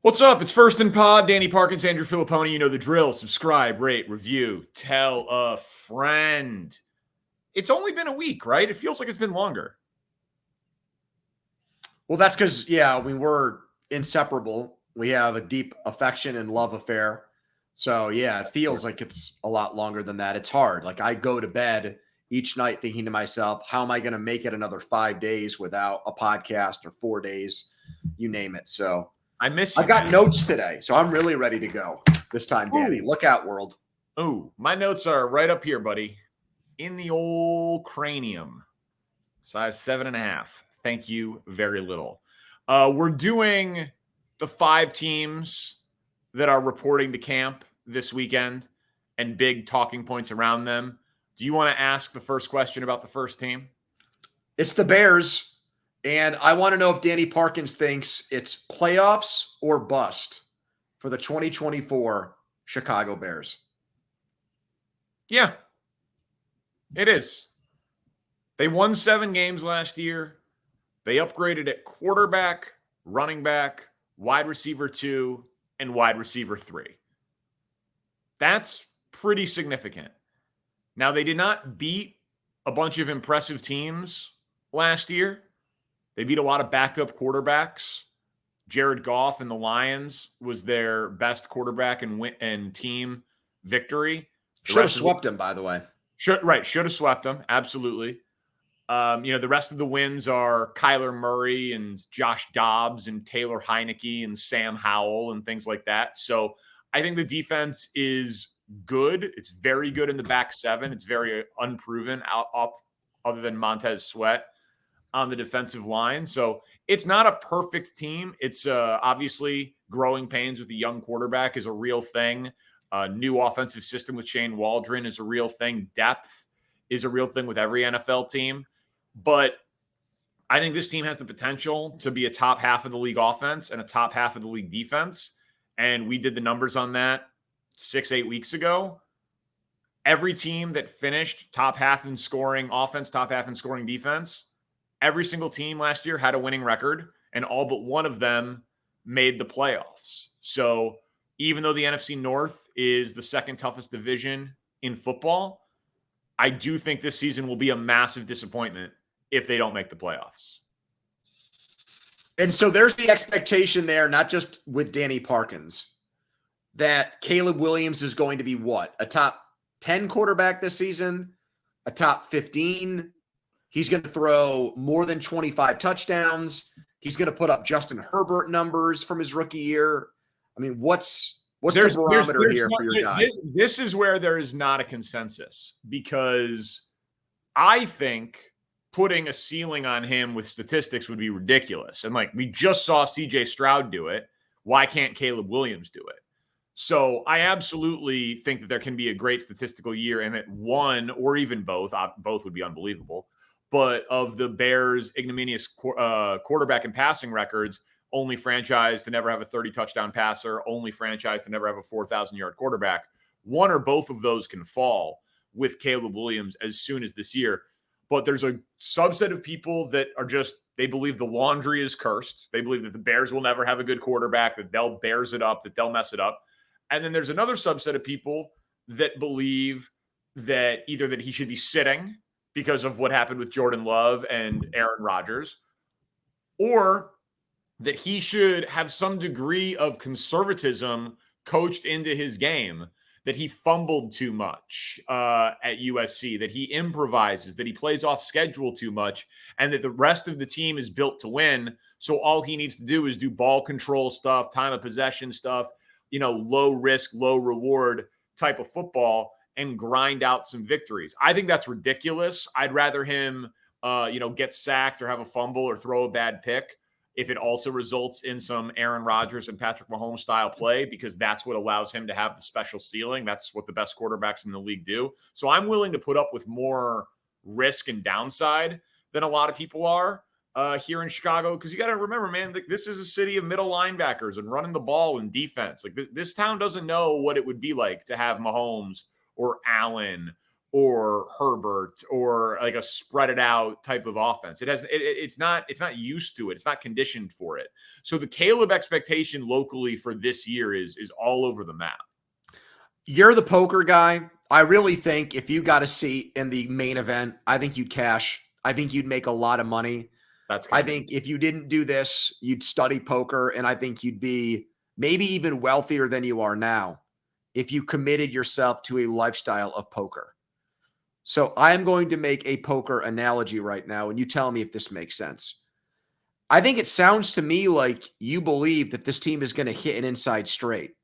What's up? It's First and Pod. Danny Parkins, Andrew Fillipponi. You know the drill. Subscribe, rate, review, tell a friend. It's only been a week, right? It feels like it's been longer. Well, that's because, we're inseparable. We have a deep affection and love affair. So, it feels like it's a lot longer than that. It's hard. Like, I go to bed each night thinking to myself, how am I going to make it another 5 days without a podcast, or 4 days, you name it. So, I miss you. I've got notes today, so I'm really ready to go this time, Danny. Ooh. Look out, world. Oh, my notes are right up here, buddy. In the old cranium. Size 7.5. Thank you very little. We're doing the 5 teams that are reporting to camp this weekend and big talking points around them. Do you want to ask the first question about the first team? It's the Bears. And I want to know if Danny Parkins thinks it's playoffs or bust for the 2024 Chicago Bears. Yeah, it is. They won 7 games last year. They upgraded at quarterback, running back, wide receiver 2, and wide receiver 3. That's pretty significant. Now, they did not beat a bunch of impressive teams last year. They beat a lot of backup quarterbacks. Jared Goff and the Lions was their best quarterback and team victory. Should have swept him, by the way. Should have swept him. Absolutely. The rest of the wins are Kyler Murray and Josh Dobbs and Taylor Heineke and Sam Howell and things like that. So I think the defense is good. It's very good in the back 7. It's very unproven other than Montez Sweat on the defensive line. So it's not a perfect team. It's obviously growing pains with a young quarterback is a real thing. New offensive system with Shane Waldron is a real thing. Depth is a real thing with every NFL team. But I think this team has the potential to be a top half of the league offense and a top half of the league defense. And we did the numbers on that 6-8 weeks ago. Every team that finished top half in scoring offense, top half in scoring defense, every single team last year had a winning record, and all but one of them made the playoffs. So even though the NFC North is the second toughest division in football, I do think this season will be a massive disappointment if they don't make the playoffs. And so there's the expectation there, not just with Danny Parkins, that Caleb Williams is going to be what? A top 10 quarterback this season? A top 15? He's going to throw more than 25 touchdowns. He's going to put up Justin Herbert numbers from his rookie year. I mean, what's the barometer here for your guy? This is where there is not a consensus, because I think putting a ceiling on him with statistics would be ridiculous. And we just saw CJ Stroud do it. Why can't Caleb Williams do it? So I absolutely think that there can be a great statistical year, and that one or even both would be unbelievable. But of the Bears' ignominious quarterback and passing records, only franchise to never have a 30-touchdown passer, only franchise to never have a 4,000-yard quarterback, one or both of those can fall with Caleb Williams as soon as this year. But there's a subset of people that are they believe the laundry is cursed. They believe that the Bears will never have a good quarterback, that they'll Bears it up, that they'll mess it up. And then there's another subset of people that believe that either that he should be sitting because of what happened with Jordan Love and Aaron Rodgers, or that he should have some degree of conservatism coached into his game, that he fumbled too much at USC, that he improvises, that he plays off schedule too much, and that the rest of the team is built to win. So all he needs to do is do ball control stuff, time of possession stuff, low risk, low reward type of football, and grind out some victories. I think that's ridiculous. I'd rather him, get sacked or have a fumble or throw a bad pick if it also results in some Aaron Rodgers and Patrick Mahomes style play, because that's what allows him to have the special ceiling. That's what the best quarterbacks in the league do. So I'm willing to put up with more risk and downside than a lot of people are here in Chicago, because you got to remember, man, this is a city of middle linebackers and running the ball and defense. This town doesn't know what it would be like to have Mahomes or Allen or Herbert or like a spread it out type of offense. It's not used to it. It's not conditioned for it. So the Caleb expectation locally for this year is all over the map. You're the poker guy. I really think if you got a seat in the main event, I think you'd cash. I think you'd make a lot of money. I think if you didn't do this, you'd study poker, and I think you'd be maybe even wealthier than you are now if you committed yourself to a lifestyle of poker. So I am going to make a poker analogy right now, and you tell me if this makes sense. I think it sounds to me like you believe that this team is going to hit an inside straight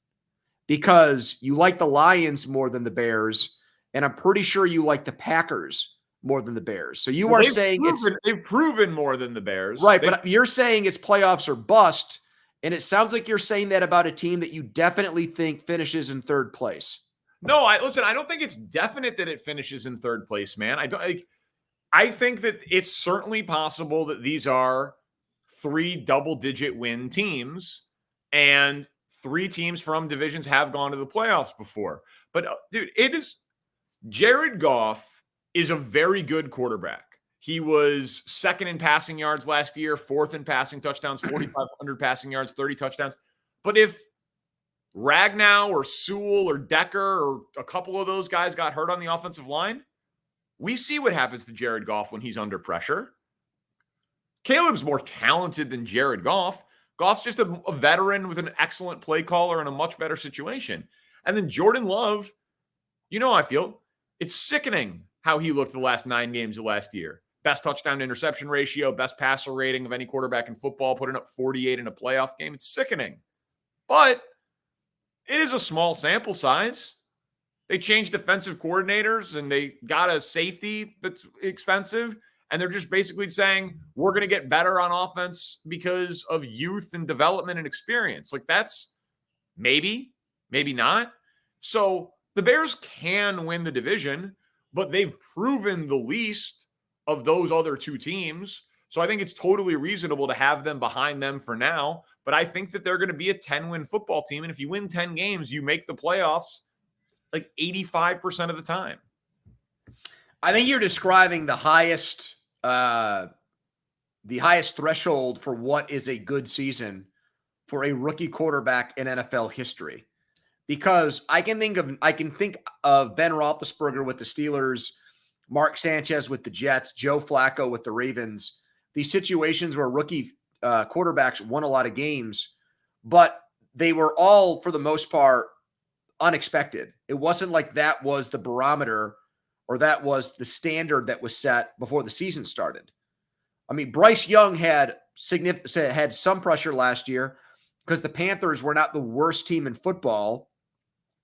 because you like the Lions more than the Bears, and I'm pretty sure you like the Packers more than the Bears. So you are saying they've proven more than the Bears. Right, but you're saying it's playoffs or bust, and it sounds like you're saying that about a team that you definitely think finishes in third place. No, I don't think it's definite that it finishes in third place, man. I think that it's certainly possible that these are 3 double-digit win teams, and 3 teams from divisions have gone to the playoffs before. But dude, Jared Goff is a very good quarterback. He was second in passing yards last year, 4th in passing touchdowns, 4,500 passing yards, 30 touchdowns. But if Ragnow or Sewell or Decker or a couple of those guys got hurt on the offensive line, we see what happens to Jared Goff when he's under pressure. Caleb's more talented than Jared Goff. Goff's just a veteran with an excellent play caller in a much better situation. And then Jordan Love, you know how I feel. It's sickening how he looked the last 9 games of last year. Best touchdown to interception ratio, best passer rating of any quarterback in football, putting up 48 in a playoff game. It's sickening. But it is a small sample size. They changed defensive coordinators and they got a safety that's expensive. And they're just basically saying, we're going to get better on offense because of youth and development and experience. Like that's maybe not. So the Bears can win the division, but they've proven the least of those other 2 teams. So I think it's totally reasonable to have them behind them for now. But I think that they're going to be a 10-win football team. And if you win 10 games, you make the playoffs like 85% of the time. I think you're describing the highest threshold for what is a good season for a rookie quarterback in NFL history. Because I can think of Ben Roethlisberger with the Steelers, Mark Sanchez with the Jets, Joe Flacco with the Ravens. These situations where rookie quarterbacks won a lot of games, but they were all, for the most part, unexpected. It wasn't like that was the barometer or that was the standard that was set before the season started. I mean, Bryce Young had some pressure last year because the Panthers were not the worst team in football,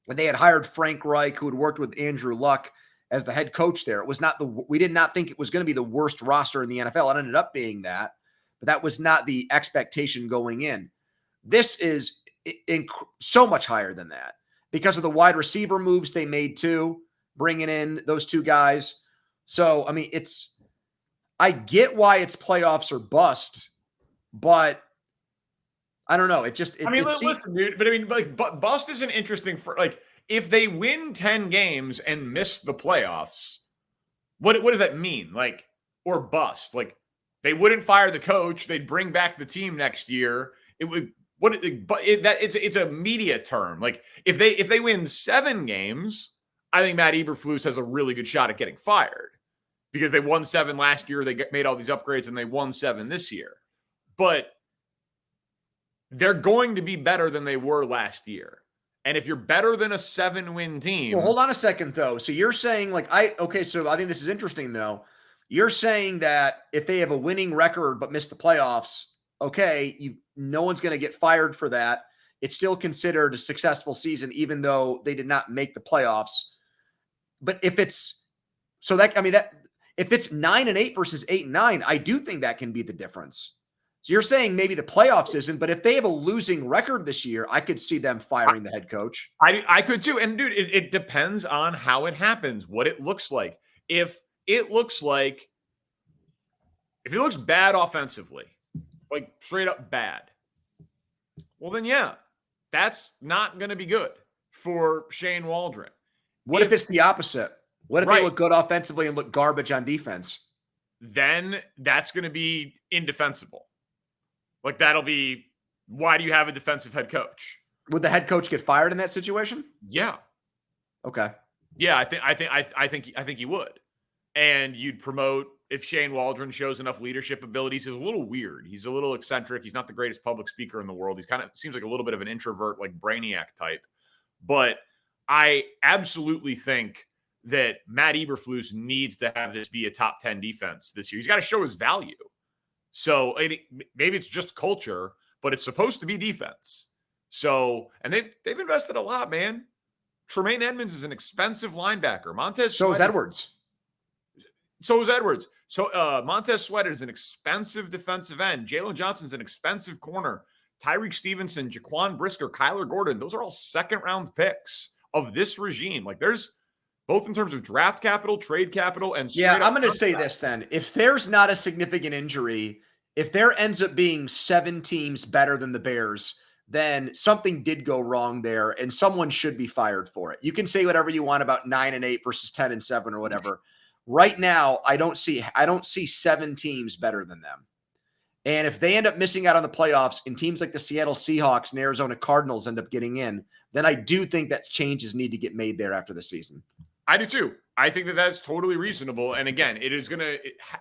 and they had hired Frank Reich, who had worked with Andrew Luck as the head coach there. We did not think it was going to be the worst roster in the NFL. It ended up being that, but that was not the expectation going in. This is so much higher than that because of the wide receiver moves they made too, bringing in those 2 guys. So, I mean, I get why it's playoffs or bust, but I don't know. Listen, dude, but I mean, like, bust isn't interesting for like, if they win 10 games and miss the playoffs, what does that mean? Like, or bust? Like, they wouldn't fire the coach. They'd bring back the team next year. It would, it's a media term. Like, if they win 7 games, I think Matt Eberflus has a really good shot at getting fired because they won 7 last year. They made all these upgrades and they won 7 this year. But they're going to be better than they were last year. And if you're better than a 7-win team. Well, hold on a second, though. So you're saying so I think this is interesting, though. You're saying that if they have a winning record but miss the playoffs, no one's going to get fired for that. It's still considered a successful season, even though they did not make the playoffs. But if it's if it's 9-8 versus 8-9, I do think that can be the difference. So you're saying maybe the playoffs isn't, but if they have a losing record this year, I could see them firing the head coach. I could too. And dude, it depends on how it happens, what it looks like. If it looks bad offensively, like straight up bad, well then yeah, that's not going to be good for Shane Waldron. What if it's the opposite? What if they look good offensively and look garbage on defense? Then that's going to be indefensible. Like, that'll be, why do you have a defensive head coach? Would the head coach get fired in that situation? Yeah. Okay. Yeah, I think he would. And you'd promote, if Shane Waldron shows enough leadership abilities. He's a little weird. He's a little eccentric. He's not the greatest public speaker in the world. He's kind of seems like a little bit of an introvert, like Brainiac type. But I absolutely think that Matt Eberflus needs to have this be a top 10 defense this year. He's got to show his value. So maybe it's just culture, but it's supposed to be defense. So, and they've invested a lot, man. Tremaine Edmonds is an expensive linebacker. So is Edwards. So is Edwards. So Montez Sweat is an expensive defensive end. Jalen Johnson's an expensive corner. Tyreek Stevenson, Jaquan Brisker, Kyler Gordon, those are all second-round picks of this regime. Like, there's both in terms of draft capital, trade capital, and I'm going to say this then. If there's not a significant injury, if there ends up being 7 teams better than the Bears, then something did go wrong there, and someone should be fired for it. You can say whatever you want about 9-8 versus 10-7 or whatever. Right now, I don't see 7 teams better than them. And if they end up missing out on the playoffs and teams like the Seattle Seahawks and Arizona Cardinals end up getting in, then I do think that changes need to get made there after the season. I do too. I think that that's totally reasonable. And again, it is going to,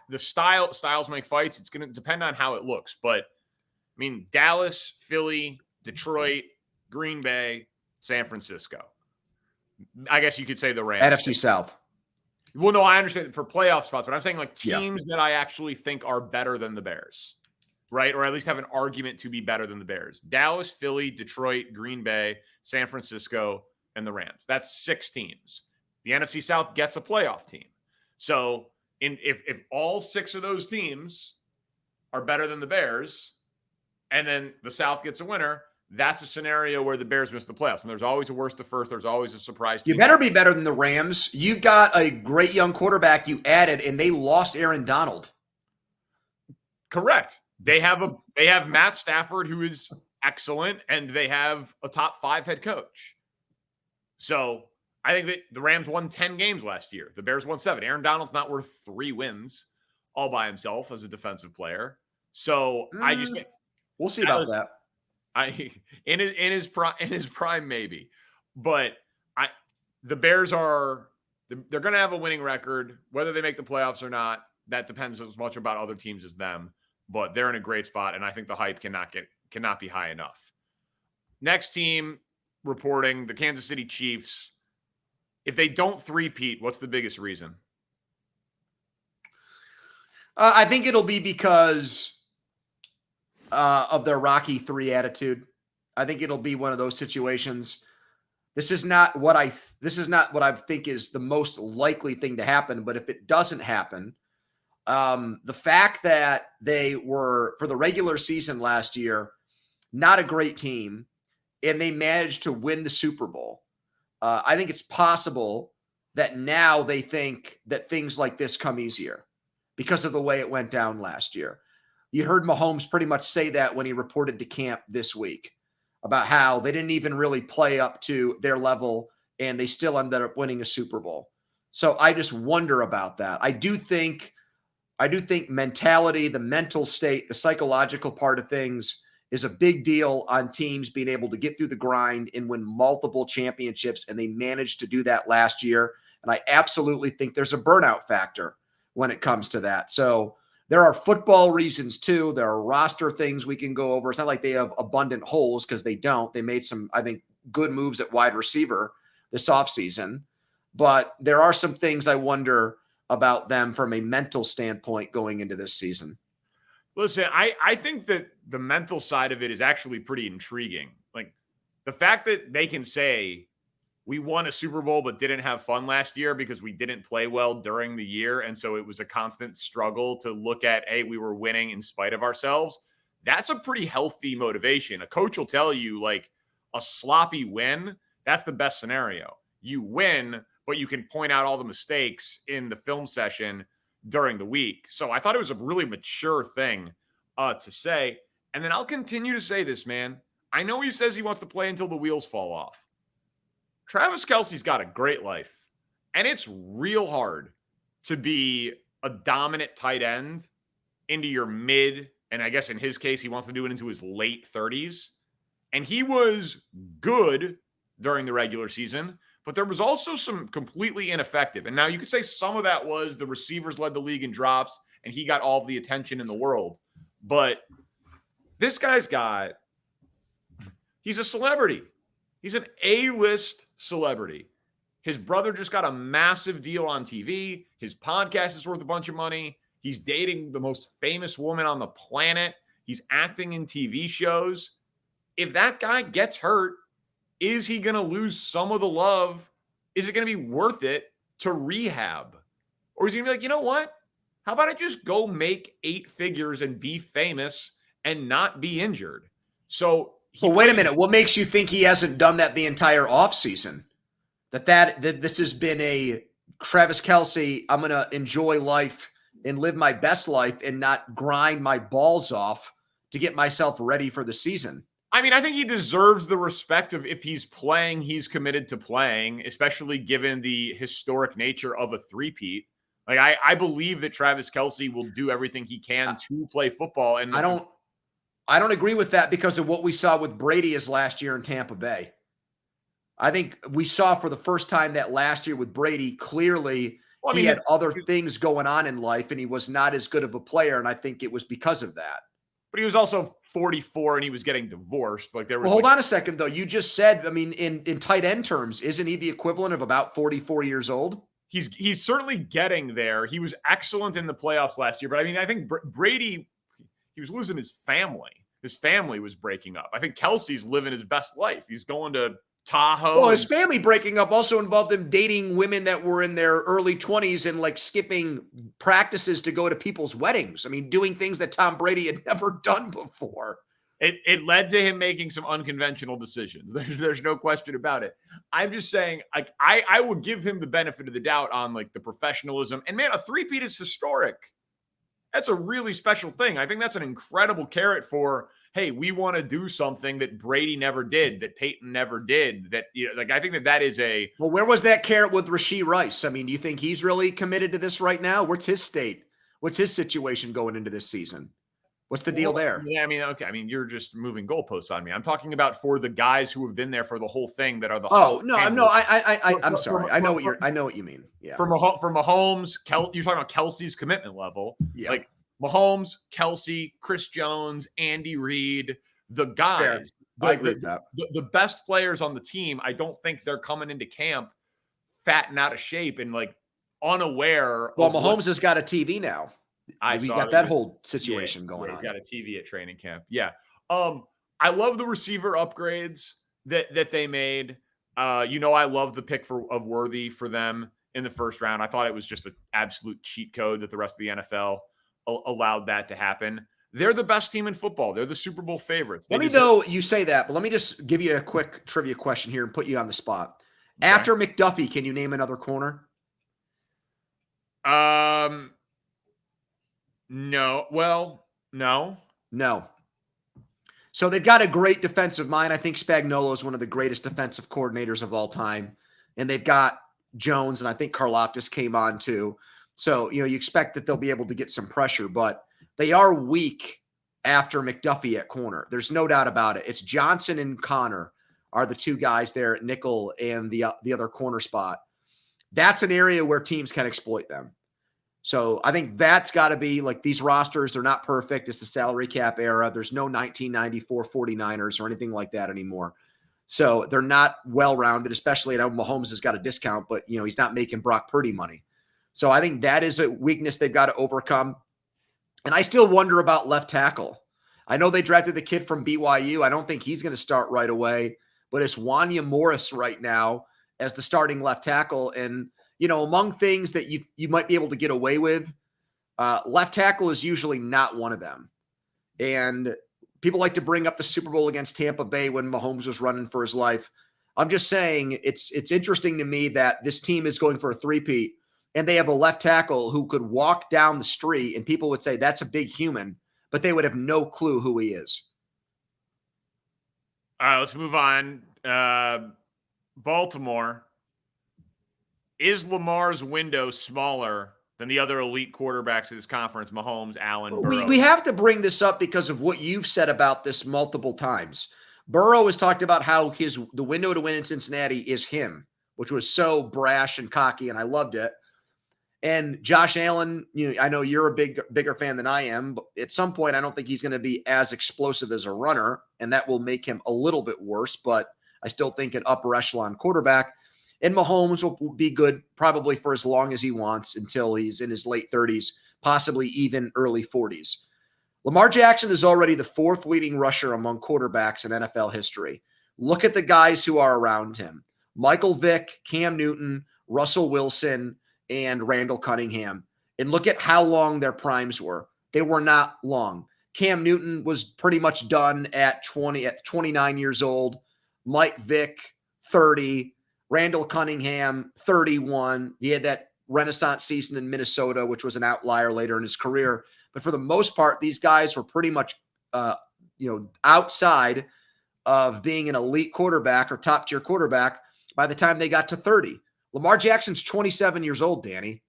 the styles make fights. It's going to depend on how it looks. But I mean, Dallas, Philly, Detroit, Green Bay, San Francisco. I guess you could say the Rams. NFC South. Well, no, I understand for playoff spots, but I'm saying like teams that I actually think are better than the Bears, right? Or at least have an argument to be better than the Bears. Dallas, Philly, Detroit, Green Bay, San Francisco, and the Rams. That's 6 teams. The NFC South gets a playoff team. So if all 6 of those teams are better than the Bears, and then the South gets a winner, that's a scenario where the Bears miss the playoffs. And there's always a worst to first. There's always a surprise team. You better be better than the Rams. You've got a great young quarterback you added, and they lost Aaron Donald. Correct. They have Matt Stafford, who is excellent, and they have a top 5 head coach. So I think that the Rams won 10 games last year. The Bears won 7. Aaron Donald's not worth 3 wins all by himself as a defensive player. So I just think we'll see about that. In his prime maybe, but the Bears they're going to have a winning record whether they make the playoffs or not. That depends as much about other teams as them, but they're in a great spot, and I think the hype cannot be high enough. Next team reporting, the Kansas City Chiefs. If they don't three-peat, what's the biggest reason? I think it'll be because of their Rocky 3 attitude. I think it'll be one of those situations. This is not what I think is the most likely thing to happen. But if it doesn't happen, the fact that they were, for the regular season last year, not a great team, and they managed to win the Super Bowl, I think it's possible that now they think that things like this come easier because of the way it went down last year. You heard Mahomes pretty much say that when he reported to camp this week about how they didn't even really play up to their level and they still ended up winning a Super Bowl. So I just wonder about that. I do think mentality, the mental state, the psychological part of things is a big deal on teams being able to get through the grind and win multiple championships. And they managed to do that last year. And I absolutely think there's a burnout factor when it comes to that. So there are football reasons too. There are roster things we can go over. It's not like they have abundant holes because they don't. They made some, I think, good moves at wide receiver this offseason. But there are some things I wonder about them from a mental standpoint going into this season. Listen, I think that the mental side of it is actually pretty intriguing. Like the fact that they can say we won a Super Bowl but didn't have fun last year because we didn't play well during the year. And so it was a constant struggle to look at, hey, we were winning in spite of ourselves. That's a pretty healthy motivation. A coach will tell you, like, a sloppy win, that's the best scenario. You win, but you can point out all the mistakes in the film session during the week. So I thought it was a really mature thing to say. And then I'll continue to say this, man. I know he says he wants to play until the wheels fall off. Travis Kelce's got a great life. And it's real hard to be a dominant tight end into your mid, and I guess in his case, he wants to do it into his late 30s. And he was good during the regular season, but there was also some completely ineffective. And now you could say some of that was the receivers led the league in drops, and he got all of the attention in the world. But this guy's he's a celebrity. He's an A-list celebrity. His brother just got a massive deal on TV. His podcast is worth a bunch of money. He's dating the most famous woman on the planet. He's acting in TV shows. If that guy gets hurt, is he going to lose some of the love? Is it going to be worth it to rehab? Or is he going to be like, you know what? How about I just go make 8 figures and be famous and not be injured? So, well, wait a minute. What makes you think he hasn't done that the entire offseason? That this has been a Travis Kelce, I'm going to enjoy life and live my best life and not grind my balls off to get myself ready for the season. I mean, I think he deserves the respect of if he's playing, he's committed to playing, especially given the historic nature of a three-peat. Like, I believe that Travis Kelce will do everything he can to play football. And I don't agree with that because of what we saw with Brady as last year in Tampa Bay. I think we saw for the first time that last year with Brady, clearly he had other things going on in life and he was not as good of a player. And I think it was because of that. But he was also 44 and he was getting divorced. Like there was. Well, hold on a second though. You just said, I mean, in tight end terms, isn't he the equivalent of about 44 years old? He's certainly getting there. He was excellent in the playoffs last year. But I mean, I think Brady, he was losing his family. His family was breaking up. I think Kelce's living his best life. He's going to Tahoe. Well, his family breaking up also involved him dating women that were in their early 20s and like skipping practices to go to people's weddings. I mean, doing things that Tom Brady had never done before. It led to him making some unconventional decisions. There's no question about it. I'm just saying, like, I would give him the benefit of the doubt on like the professionalism. And man, a three-peat is historic. That's a really special thing. I think that's an incredible carrot for, hey, we want to do something that Brady never did, that Peyton never did. That, you know, like, I think that is a. Well, where was that carrot with Rashee Rice? I mean, do you think he's really committed to this right now? What's his state? What's his situation going into this season? What's the deal there? Yeah, I mean, okay. I mean, you're just moving goalposts on me. I'm talking about for the guys who have been there for the whole thing that are the. Oh no, I'm sorry. I know what you mean. Yeah. From Mahomes, you're talking about Kelce's commitment level. Yeah. Like Mahomes, Kelce, Chris Jones, Andy Reid, the guys. I agree with that. The best players on the team. I don't think they're coming into camp fat and out of shape and like unaware. Well, Mahomes has got a TV now. We got that whole situation going on. He's got a TV at training camp. Yeah. I love the receiver upgrades that they made. I love the pick of Worthy for them in the first round. I thought it was just an absolute cheat code that the rest of the NFL allowed that to happen. They're the best team in football. They're the Super Bowl favorites. You say that, but let me just give you a quick trivia question here and put you on the spot. Okay. After McDuffie, can you name another corner? No. Well, no. So they've got a great defensive mind. I think Spagnuolo is one of the greatest defensive coordinators of all time. And they've got Jones, and I think Karlaftis came on too. So, you expect that they'll be able to get some pressure, but they are weak after McDuffie at corner. There's no doubt about it. It's Johnson and Connor are the two guys there at nickel and the other corner spot. That's an area where teams can exploit them. So I think that's got to be like these rosters. They're not perfect. It's the salary cap era. There's no 1994 49ers or anything like that anymore. So they're not well-rounded, especially, I know Mahomes has got a discount, but he's not making Brock Purdy money. So I think that is a weakness they've got to overcome. And I still wonder about left tackle. I know they drafted the kid from BYU. I don't think he's going to start right away, but it's Wanya Morris right now as the starting left tackle. And among things that you might be able to get away with, left tackle is usually not one of them. And people like to bring up the Super Bowl against Tampa Bay when Mahomes was running for his life. I'm just saying it's interesting to me that this team is going for a three-peat, and they have a left tackle who could walk down the street, and people would say that's a big human, but they would have no clue who he is. All right, let's move on. Baltimore. Is Lamar's window smaller than the other elite quarterbacks in this conference? Mahomes, Allen, Burrow. We have to bring this up because of what you've said about this multiple times. Burrow has talked about how the window to win in Cincinnati is him, which was so brash and cocky, and I loved it. And Josh Allen, I know you're a bigger fan than I am, but at some point, I don't think he's going to be as explosive as a runner, and that will make him a little bit worse. But I still think an upper echelon quarterback. And Mahomes will be good probably for as long as he wants until he's in his late 30s, possibly even early 40s. Lamar Jackson is already the fourth leading rusher among quarterbacks in NFL history. Look at the guys who are around him: Michael Vick, Cam Newton, Russell Wilson, and Randall Cunningham. And look at how long their primes were. They were not long. Cam Newton was pretty much done at 29 years old. Mike Vick, 30. Randall Cunningham, 31. He had that renaissance season in Minnesota, which was an outlier later in his career. But for the most part, these guys were pretty much, outside of being an elite quarterback or top-tier quarterback by the time they got to 30. Lamar Jackson's 27 years old, Danny.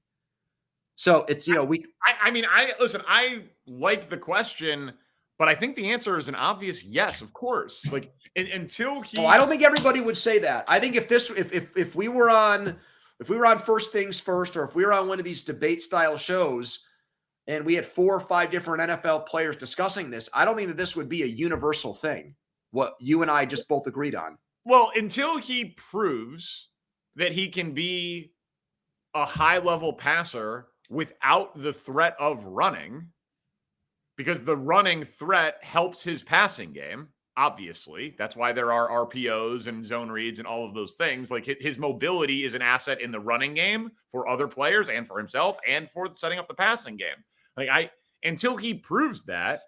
So it's, I like the question, but I think the answer is an obvious yes, of course. Like until he. Oh, I don't think everybody would say that. I think if we were on First Things First, or if we were on one of these debate style shows and we had 4 or 5 different NFL players discussing this, I don't think that this would be a universal thing. What you and I just both agreed on. Well, until he proves that he can be a high-level passer without the threat of running, because the running threat helps his passing game, obviously. That's why there are RPOs and zone reads and all of those things. Like his mobility is an asset in the running game for other players and for himself and for setting up the passing game. Until he proves that,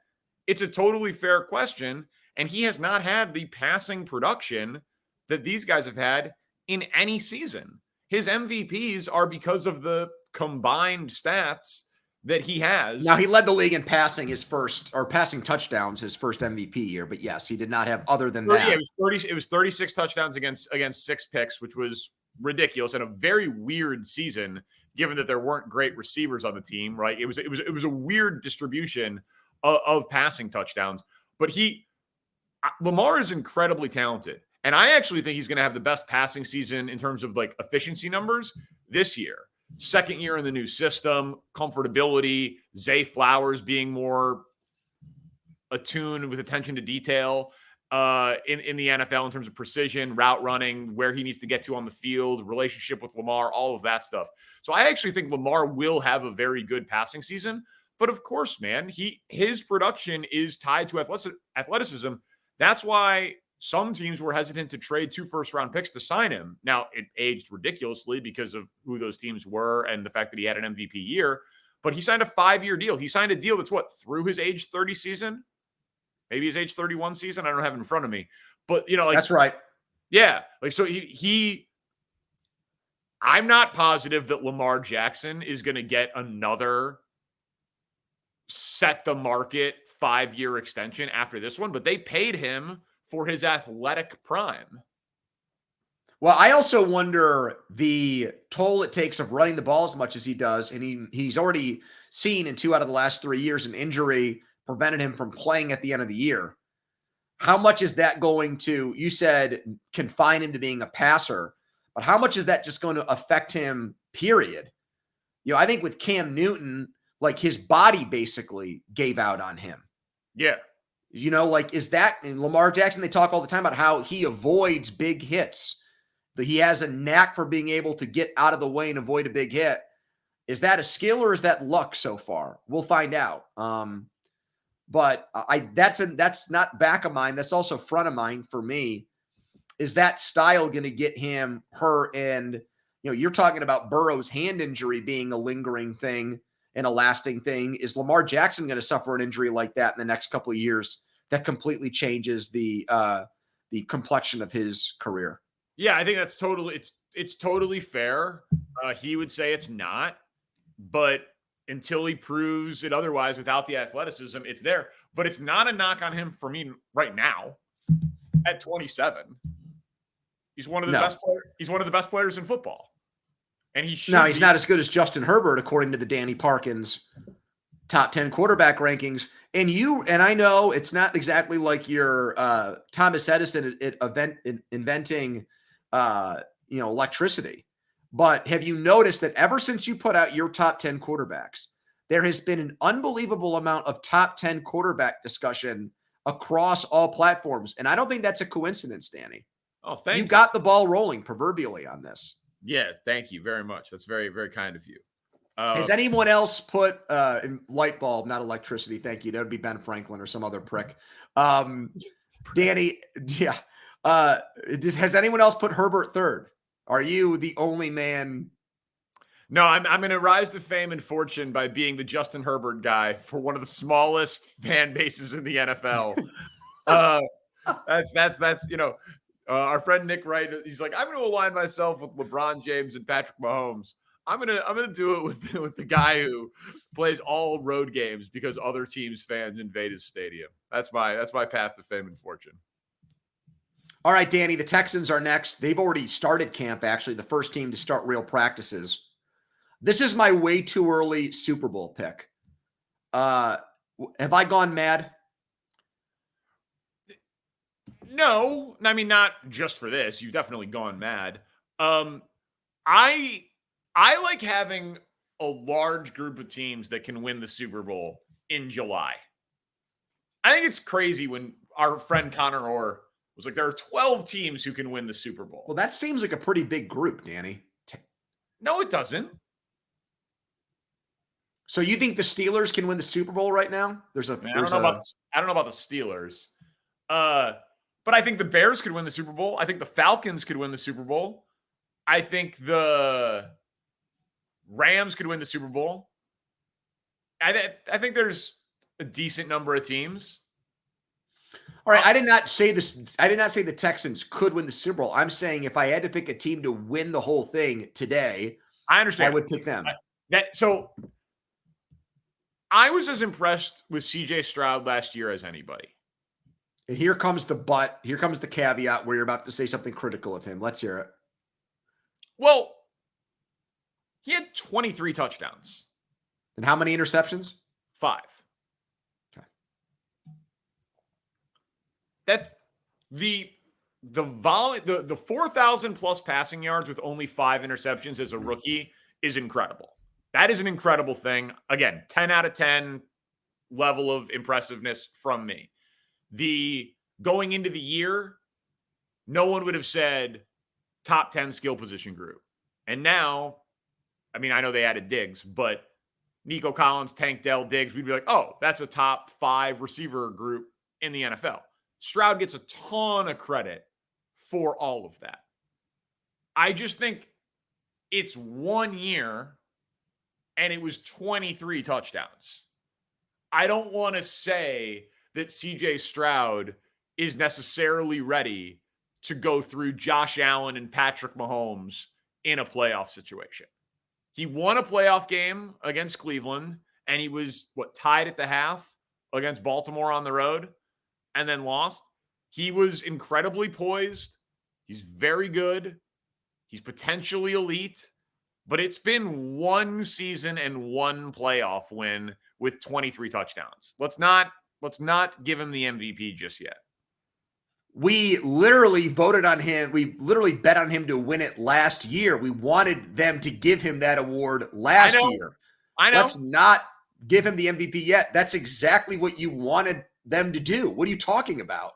it's a totally fair question. And he has not had the passing production that these guys have had in any season. His MVPs are because of the combined stats that he has. Now, he led the league in passing passing touchdowns his first MVP year, but yes, he did not have other than that. Yeah, it was 36 touchdowns against 6 picks, which was ridiculous and a very weird season given that there weren't great receivers on the team, right? It was a weird distribution of passing touchdowns, but Lamar is incredibly talented. And I actually think he's going to have the best passing season in terms of like efficiency numbers this year. Second year in the new system, comfortability, Zay Flowers being more attuned with attention to detail in the NFL in terms of precision, route running, where he needs to get to on the field, relationship with Lamar, all of that stuff. So I actually think Lamar will have a very good passing season. But of course, man, his production is tied to athleticism. That's why some teams were hesitant to trade 2 first-round picks to sign him. Now, it aged ridiculously because of who those teams were and the fact that he had an MVP year. But he signed a 5-year deal. He signed a deal that's through his age 30 season? Maybe his age 31 season? I don't have it in front of me. But, that's right. Yeah. So I'm not positive that Lamar Jackson is going to get another set the market 5-year extension after this one, but they paid him for his athletic prime. Well, I also wonder the toll it takes of running the ball as much as he does. And he's already seen in 2 out of the last 3 years an injury prevented him from playing at the end of the year. How much is that going to, you said, confine him to being a passer, but how much is that just going to affect him, period? I think with Cam Newton, like his body basically gave out on him. Yeah. Is that in Lamar Jackson? They talk all the time about how he avoids big hits. That he has a knack for being able to get out of the way and avoid a big hit. Is that a skill or is that luck so far? We'll find out. But that's not back of mind. That's also front of mind for me. Is that style going to get him hurt? And you're talking about Burrow's hand injury being a lingering thing and a lasting thing. Is Lamar Jackson going to suffer an injury like that in the next couple of years that completely changes the complexion of his career? Yeah, I think that's it's totally fair. He would say it's not, but until he proves it otherwise without the athleticism, it's there. But it's not a knock on him for me right now at 27. He's one of the best players in football. And he should No, he's be. not as good as Justin Herbert, according to the Danny Parkins top 10 quarterback rankings. And I know it's not exactly like your Thomas Edison inventing, electricity. But have you noticed that ever since you put out your top 10 quarterbacks, there has been an unbelievable amount of top 10 quarterback discussion across all platforms. And I don't think that's a coincidence, Danny. Oh, thank you. You got the ball rolling proverbially on this. Yeah, thank you very much. That's very, very kind of you. Has anyone else put light bulb, not electricity? Thank you. That would be Ben Franklin or some other prick. Danny, yeah. Has anyone else put Herbert third? Are you the only man? No, I'm going to rise to fame and fortune by being the Justin Herbert guy for one of the smallest fan bases in the NFL. That's our friend Nick Wright. He's like, I'm going to align myself with LeBron James and Patrick Mahomes. I'm gonna do it with the guy who plays all road games because other teams' fans invade his stadium. That's my path to fame and fortune. All right, Danny, the Texans are next. They've already started camp, actually, the first team to start real practices. This is my way too early Super Bowl pick. Have I gone mad? No, I mean, not just for this. You've definitely gone mad. I like having a large group of teams that can win the Super Bowl in July. I think it's crazy when our friend Connor Orr was like, there are 12 teams who can win the Super Bowl. Well, that seems like a pretty big group, Danny. No, it doesn't. So you think the Steelers can win the Super Bowl right now? I don't know about the Steelers. But I think the Bears could win the Super Bowl. I think the Falcons could win the Super Bowl. I think the Rams could win the Super Bowl. I think there's a decent number of teams. All right, I did not say this. I did not say the Texans could win the Super Bowl. I'm saying if I had to pick a team to win the whole thing today, I understand. I would pick them. So I was as impressed with CJ Stroud last year as anybody. And here comes the but. Here comes the caveat where you're about to say something critical of him. Let's hear it. Well, he had 23 touchdowns. And how many interceptions? 5. Okay. That the 4,000 plus passing yards with only 5 interceptions as a rookie is incredible. That is an incredible thing. Again, 10 out of 10 level of impressiveness from me. The going into the year, no one would have said top 10 skill position group. And now, I mean, I know they added Diggs, but Nico Collins, Tank Dell, Diggs, we'd be like, oh, that's a top 5 receiver group in the NFL. Stroud gets a ton of credit for all of that. I just think it's 1 year and it was 23 touchdowns. I don't want to say that CJ Stroud is necessarily ready to go through Josh Allen and Patrick Mahomes in a playoff situation. He won a playoff game against Cleveland, and he was, tied at the half against Baltimore on the road, and then lost. He was incredibly poised. He's very good. He's potentially elite, but it's been 1 season and 1 playoff win with 23 touchdowns. Let's not give him the MVP just yet. We literally voted on him. We literally bet on him to win it last year. We wanted them to give him that award last year. I know. Let's not give him the MVP yet. That's exactly what you wanted them to do. What are you talking about?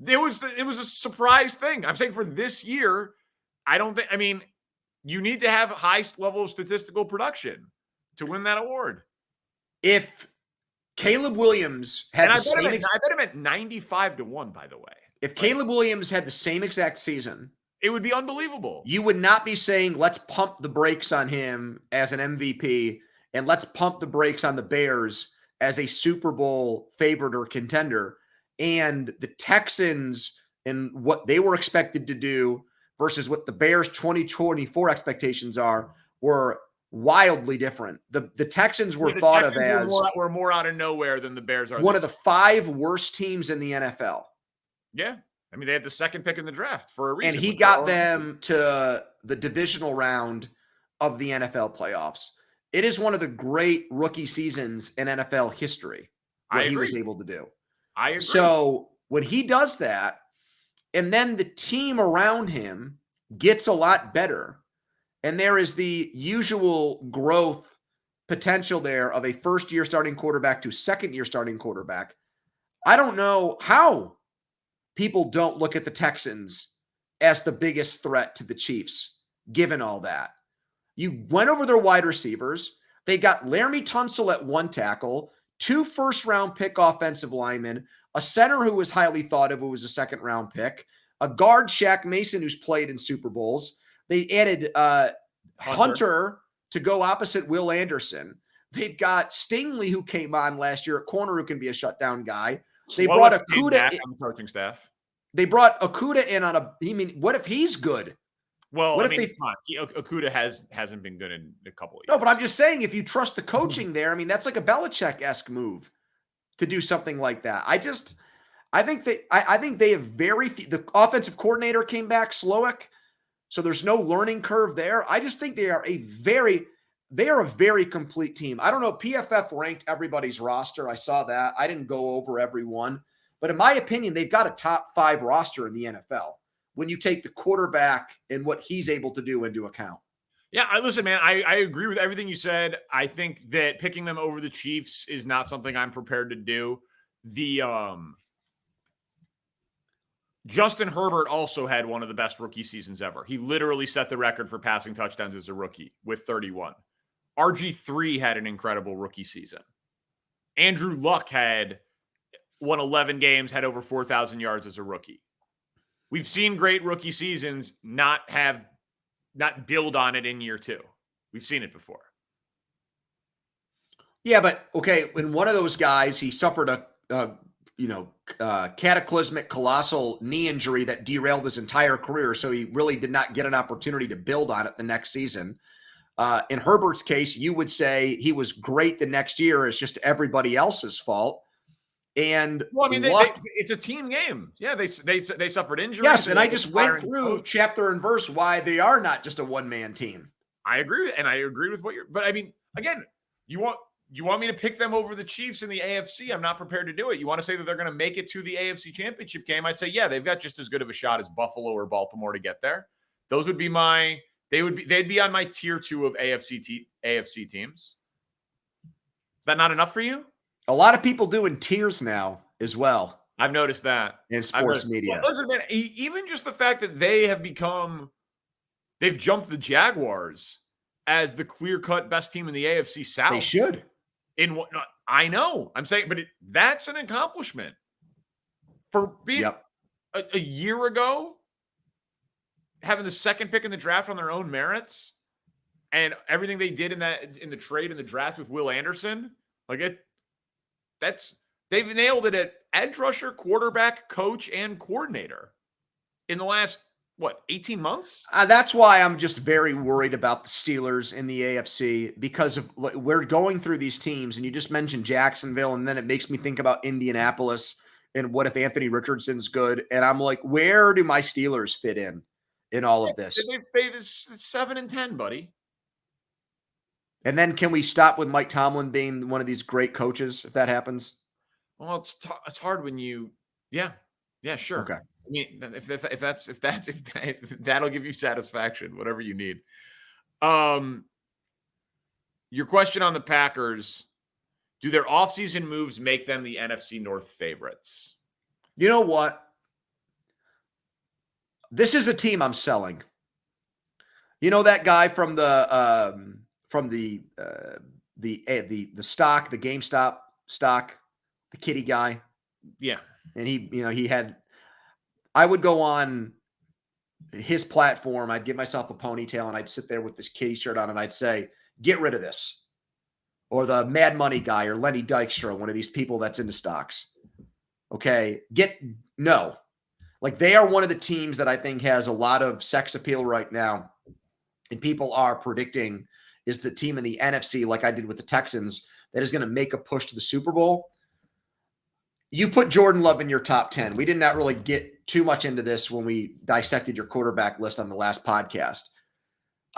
It was a surprise thing. I'm saying for this year, you need to have a high level of statistical production to win that award. If Caleb Williams had I bet him at 95-1, by the way. If Caleb Williams had the same exact season, it would be unbelievable. You would not be saying, let's pump the brakes on him as an MVP and let's pump the brakes on the Bears as a Super Bowl favorite or contender. And the Texans and what they were expected to do versus what the Bears 2024 expectations were wildly different. The Texans were thought of as were more out of nowhere than the Bears are. One of the 5 worst teams in the NFL. Yeah. I mean, they had the 2nd pick in the draft for a reason. And he got them to the divisional round of the NFL playoffs. It is one of the great rookie seasons in NFL history, what he was able to do. I agree. So when he does that, and then the team around him gets a lot better, and there is the usual growth potential there of a first-year starting quarterback to second-year starting quarterback, I don't know how people don't look at the Texans as the biggest threat to the Chiefs, given all that. You went over their wide receivers. They got Laramie Tunsil at one tackle, 2 first-round pick offensive linemen, a center who was highly thought of who was a second-round pick, a guard, Shaq Mason, who's played in Super Bowls. They added Hunter to go opposite Will Anderson. They've got Stingley, who came on last year at corner, who can be a shutdown guy. They brought Okuda on the coaching staff. They brought Okuda in on what if he's good? Well, what if Okuda hasn't been good in a couple of years. No, but I'm just saying, if you trust the coaching there, that's like a Belichick-esque move to do something like that. I think they have very few. The offensive coordinator came back, Slowick, so there's no learning curve there. I just think they are a very complete team. I don't know. PFF ranked everybody's roster. I saw that. I didn't go over everyone, but in my opinion, they've got a top 5 roster in the NFL when you take the quarterback and what he's able to do into account. Yeah, listen, man, I agree with everything you said. I think that picking them over the Chiefs is not something I'm prepared to do. The Justin Herbert also had one of the best rookie seasons ever. He literally set the record for passing touchdowns as a rookie with 31. RG3 had an incredible rookie season. Andrew Luck won 11 games, had over 4,000 yards as a rookie. We've seen great rookie seasons not build on it in year 2. We've seen it before. Yeah, but okay, when one of those guys, he suffered a cataclysmic, colossal knee injury that derailed his entire career, so he really did not get an opportunity to build on it the next season. In Herbert's case, you would say he was great the next year. It's just everybody else's fault. And it's a team game. Yeah, they suffered injuries. Yes, and I just went through chapter and verse why they are not just a one-man team. I agree, and I agree with what you're. But again, you want me to pick them over the Chiefs in the AFC? I'm not prepared to do it. You want to say that they're going to make it to the AFC Championship game? I'd say yeah, they've got just as good of a shot as Buffalo or Baltimore to get there. Those would be they'd be on my tier 2 of AFC teams. Is that not enough for you? A lot of people doing tiers now as well. I've noticed that in sports media. Well, listen, man, even just the fact that they've jumped the Jaguars as the clear-cut best team in the AFC South. They should. I know. I'm saying, but that's an accomplishment for being a year ago, having the second pick in the draft on their own merits, and everything they did in the trade in the draft with Will Anderson. They've nailed it at edge rusher, quarterback, coach, and coordinator in the last 18 months? That's why I'm just very worried about the Steelers in the AFC, because we're going through these teams, and you just mentioned Jacksonville, and then it makes me think about Indianapolis and what if Anthony Richardson's good, and I'm like, where do my Steelers fit in all of this? It's 7-10, buddy. And then can we stop with Mike Tomlin being one of these great coaches if that happens? Well, it's hard when you, yeah, sure. Okay. I mean, if that'll give you satisfaction, whatever you need. Your question on the Packers, do their offseason moves make them the NFC North favorites? You know what? This is a team I'm selling. You know that guy from the stock, the GameStop stock, the kitty guy? Yeah. And he had, I would go on his platform. I'd give myself a ponytail and I'd sit there with this kitty shirt on and I'd say, get rid of this. Or the Mad Money guy or Lenny Dykstra, one of these people that's into stocks. Okay. No. Like, they are one of the teams that I think has a lot of sex appeal right now. And people are predicting is the team in the NFC, like I did with the Texans, that is going to make a push to the Super Bowl. You put Jordan Love in your top 10. We did not really get too much into this when we dissected your quarterback list on the last podcast.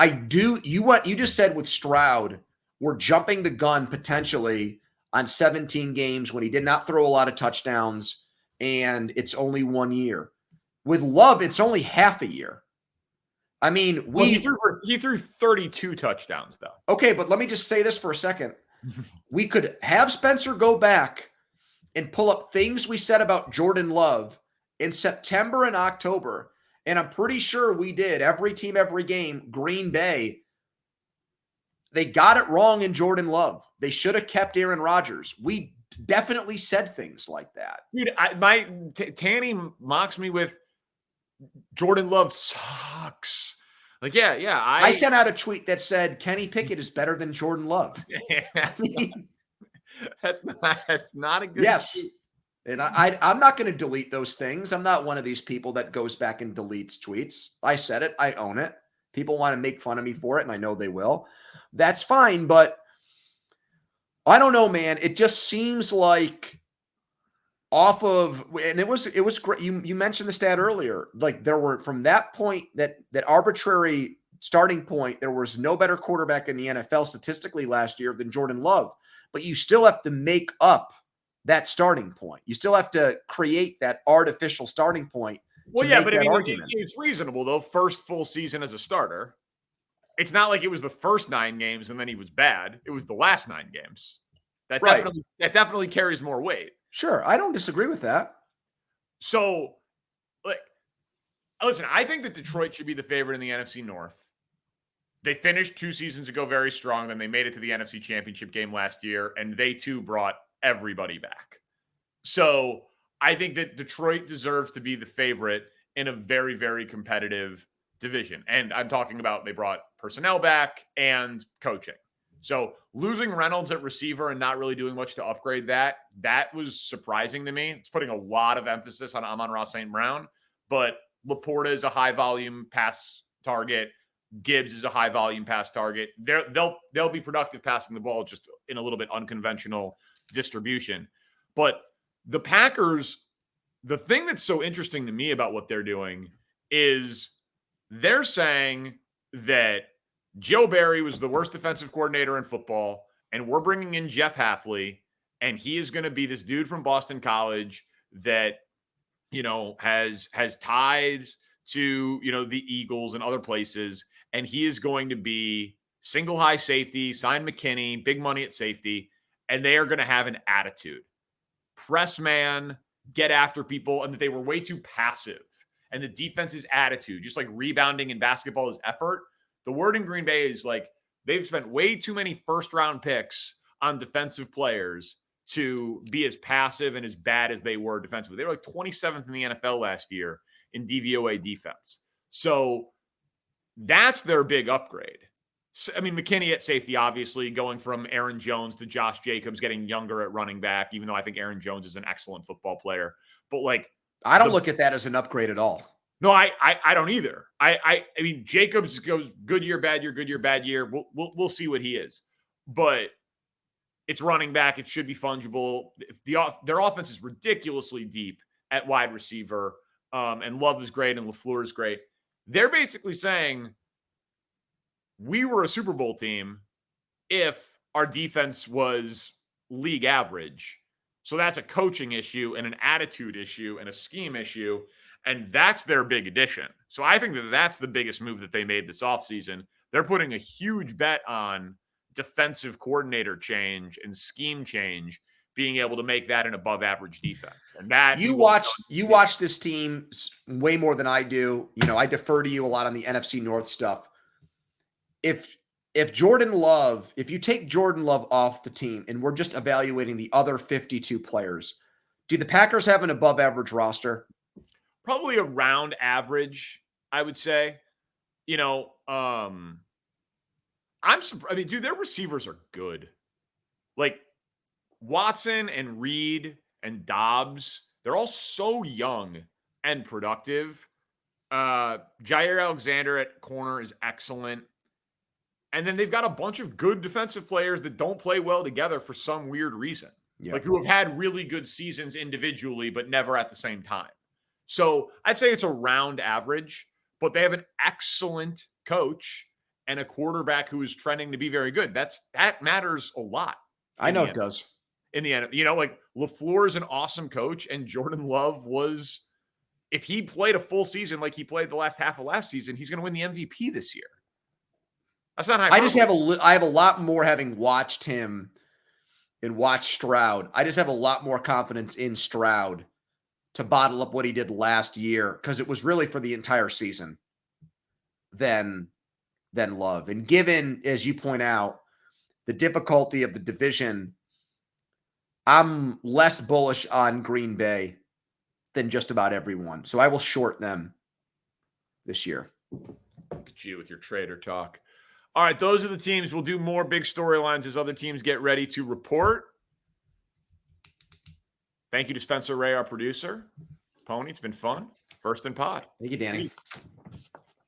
You just said with Stroud, we're jumping the gun potentially on 17 games when he did not throw a lot of touchdowns and it's only 1 year. With Love, it's only half a year. I mean, he threw 32 touchdowns though. Okay, but let me just say this for a second. We could have Spencer go back and pull up things we said about Jordan Love in September and October. And I'm pretty sure we did. Every team, every game. Green Bay, they got it wrong in Jordan Love. They should have kept Aaron Rodgers. We definitely said things like that. Dude, Tanny mocks me with Jordan Love sucks. Like, yeah. I sent out a tweet that said Kenny Pickett is better than Jordan Love. That's not a good Yes. Tweet. And I'm not going to delete those things. I'm not one of these people that goes back and deletes tweets. I said it. I own it. People want to make fun of me for it, and I know they will. That's fine, but I don't know, man. It just seems like and it was great. You mentioned the stat earlier. Like there were, from that point, that arbitrary starting point, there was no better quarterback in the NFL statistically last year than Jordan Love. But you still have to make up that starting point. You still have to create that artificial starting point. Well, yeah, but I mean, it's reasonable though. First full season as a starter. It's not like it was the first 9 games and then he was bad. It was the last 9 games. That definitely carries more weight. Sure, I don't disagree with that. So, listen, I think that Detroit should be the favorite in the NFC North. They finished 2 seasons ago very strong, then they made it to the NFC Championship game last year, and they too brought everybody back. So, I think that Detroit deserves to be the favorite in a very, very competitive division. And I'm talking about they brought personnel back and coaching. So losing Reynolds at receiver and not really doing much to upgrade that was surprising to me. It's putting a lot of emphasis on Amon-Ra St. Brown, but Laporta is a high-volume pass target. Gibbs is a high-volume pass target. They'll be productive passing the ball, just in a little bit unconventional distribution. But the Packers, the thing that's so interesting to me about what they're doing is they're saying that Joe Barry was the worst defensive coordinator in football, and we're bringing in Jeff Hafley, and he is going to be this dude from Boston College that, has ties to, the Eagles and other places, and he is going to be single high safety, sign McKinney, big money at safety, and they are going to have an attitude. Press man, get after people, and that they were way too passive. And the defense's attitude, just like rebounding in basketball is effort. The word in Green Bay is like they've spent way too many first-round picks on defensive players to be as passive and as bad as they were defensively. They were like 27th in the NFL last year in DVOA defense. So that's their big upgrade. So, I mean, McKinney at safety, obviously, going from Aaron Jones to Josh Jacobs, getting younger at running back, even though I think Aaron Jones is an excellent football player. But I don't look at that as an upgrade at all. No, I don't either. I mean, Jacobs goes good year, bad year, good year, bad year. We'll see what he is. But it's running back. It should be fungible. Their offense is ridiculously deep at wide receiver, and Love is great and LaFleur is great. They're basically saying we were a Super Bowl team if our defense was league average. So that's a coaching issue and an attitude issue and a scheme issue. And that's their big addition. So I think that that's the biggest move that they made this offseason. They're putting a huge bet on defensive coordinator change and scheme change, being able to make that an above average defense. And that you watch this team way more than I do. I defer to you a lot on the NFC North stuff. If you take Jordan Love off the team and we're just evaluating the other 52 players, do the Packers have an above average roster? Probably around average, I would say. I'm surprised. I mean, dude, their receivers are good. Like Watson and Reed and Dobbs, they're all so young and productive. Jair Alexander at corner is excellent. And then they've got a bunch of good defensive players that don't play well together for some weird reason. Yeah. Like who have had really good seasons individually, but never at the same time. So I'd say it's around average, but they have an excellent coach and a quarterback who is trending to be very good. That matters a lot. I know it does. In the end, like LaFleur is an awesome coach, and Jordan Love was, if he played a full season like he played the last half of last season, he's going to win the MVP this year. That's not hyperbole. I have a lot more, having watched him and watched Stroud. I just have a lot more confidence in Stroud to bottle up what he did last year, because it was really for the entire season, than Love. And given, as you point out, the difficulty of the division, I'm less bullish on Green Bay than just about everyone. So I will short them this year. Look at you with your trader talk. All right, those are the teams. We'll do more big storylines as other teams get ready to report. Thank you to Spencer Ray, our producer. Pony, it's been fun. First in pod. Thank you, Danny. Peace.